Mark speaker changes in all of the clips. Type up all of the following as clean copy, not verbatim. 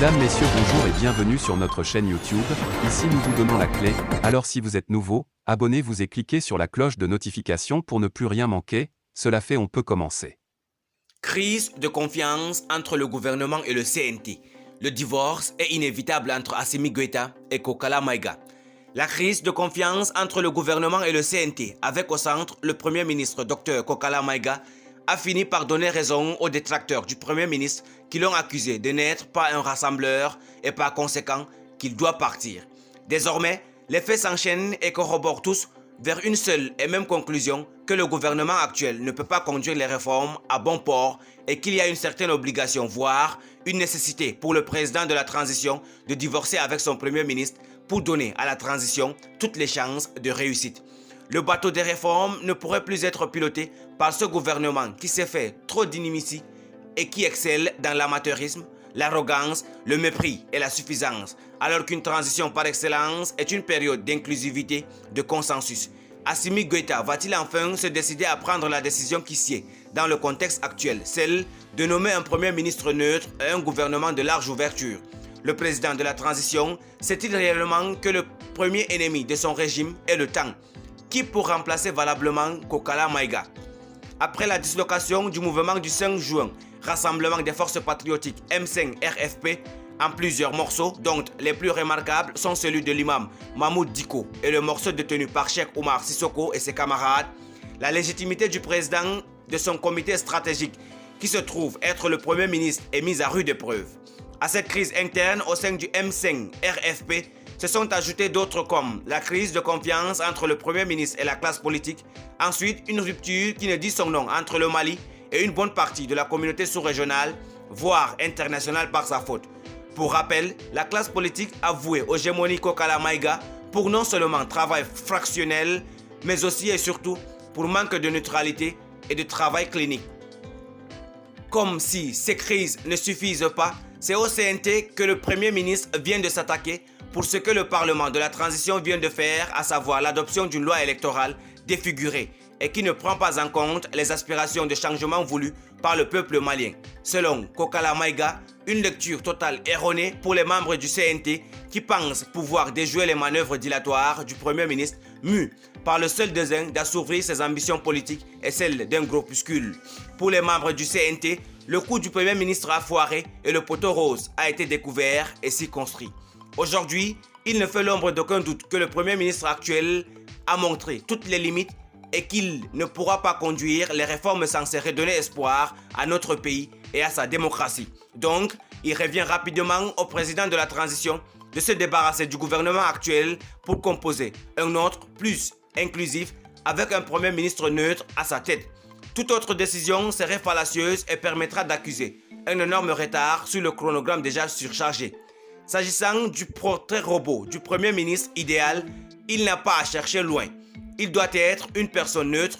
Speaker 1: Mesdames, Messieurs, bonjour et bienvenue sur notre chaîne YouTube. Ici nous vous donnons la clé, alors si vous êtes nouveau, abonnez-vous et cliquez sur la cloche de notification pour ne plus rien manquer. Cela fait, on peut commencer.
Speaker 2: Crise de confiance entre le gouvernement et le CNT. Le divorce est inévitable entre Assimi Goïta et Kokala Maïga. La crise de confiance entre le gouvernement et le CNT, avec au centre le Premier ministre Dr Kokala Maïga, a fini par donner raison aux détracteurs du Premier ministre qui l'ont accusé de n'être pas un rassembleur et par conséquent qu'il doit partir. Désormais, les faits s'enchaînent et corroborent tous vers une seule et même conclusion, que le gouvernement actuel ne peut pas conduire les réformes à bon port et qu'il y a une certaine obligation, voire une nécessité pour le président de la transition de divorcer avec son Premier ministre pour donner à la transition toutes les chances de réussite. Le bateau des réformes ne pourrait plus être piloté par ce gouvernement qui s'est fait trop d'inimitié et qui excelle dans l'amateurisme, l'arrogance, le mépris et la suffisance, alors qu'une transition par excellence est une période d'inclusivité, de consensus. Assimi Goïta va-t-il enfin se décider à prendre la décision qui sied dans le contexte actuel, celle de nommer un Premier ministre neutre et un gouvernement de large ouverture? Le président de la transition sait-il réellement que le premier ennemi de son régime est le temps? Qui pour remplacer valablement Kokala Maïga? Après la dislocation du mouvement du 5 juin, Rassemblement des forces patriotiques M5 RFP, en plusieurs morceaux, dont les plus remarquables sont celui de l'imam Mahmoud Diko et le morceau détenu par Cheikh Oumar Sissoko et ses camarades, la légitimité du président de son comité stratégique, qui se trouve être le Premier ministre, est mise à rude épreuve. À cette crise interne au sein du M5 RFP, se sont ajoutés d'autres comme la crise de confiance entre le Premier ministre et la classe politique, ensuite une rupture qui ne dit son nom entre le Mali et une bonne partie de la communauté sous-régionale, voire internationale par sa faute. Pour rappel, la classe politique a voué aux gémonies Kokala Maïga pour non seulement travail fractionnel, mais aussi et surtout pour manque de neutralité et de travail clinique. Comme si ces crises ne suffisent pas, c'est au CNT que le Premier ministre vient de s'attaquer pour ce que le Parlement de la transition vient de faire, à savoir l'adoption d'une loi électorale défigurée et qui ne prend pas en compte les aspirations de changement voulues par le peuple malien. Selon Kokala Maïga, une lecture totale erronée pour les membres du CNT qui pensent pouvoir déjouer les manœuvres dilatoires du Premier ministre, mu par le seul désir d'assouvir ses ambitions politiques et celles d'un groupuscule. Pour les membres du CNT, le coup du Premier ministre a foiré et le poteau rose a été découvert et circonscrit. Aujourd'hui, il ne fait l'ombre d'aucun doute que le Premier ministre actuel a montré toutes les limites et qu'il ne pourra pas conduire les réformes censées redonner espoir à notre pays et à sa démocratie. Donc, il revient rapidement au président de la transition de se débarrasser du gouvernement actuel pour composer un autre plus inclusif avec un Premier ministre neutre à sa tête. Toute autre décision serait fallacieuse et permettra d'accuser un énorme retard sur le chronogramme déjà surchargé. S'agissant du portrait robot du Premier ministre idéal, il n'a pas à chercher loin. Il doit être une personne neutre,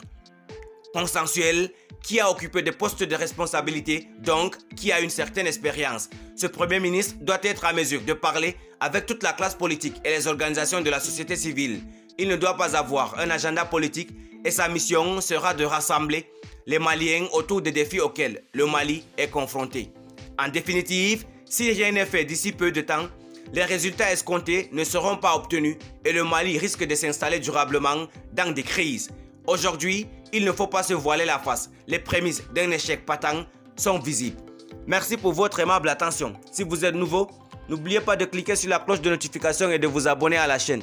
Speaker 2: consensuelle, qui a occupé des postes de responsabilité, donc qui a une certaine expérience. Ce Premier ministre doit être à mesure de parler avec toute la classe politique et les organisations de la société civile. Il ne doit pas avoir un agenda politique et sa mission sera de rassembler les Maliens autour des défis auxquels le Mali est confronté. En définitive, si rien n'est fait d'ici peu de temps, les résultats escomptés ne seront pas obtenus et le Mali risque de s'installer durablement dans des crises. Aujourd'hui, il ne faut pas se voiler la face. Les prémices d'un échec patent sont visibles. Merci pour votre aimable attention. Si vous êtes nouveau, n'oubliez pas de cliquer sur la cloche de notification et de vous abonner à la chaîne.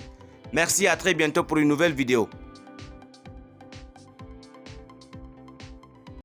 Speaker 2: Merci, à très bientôt pour une nouvelle vidéo.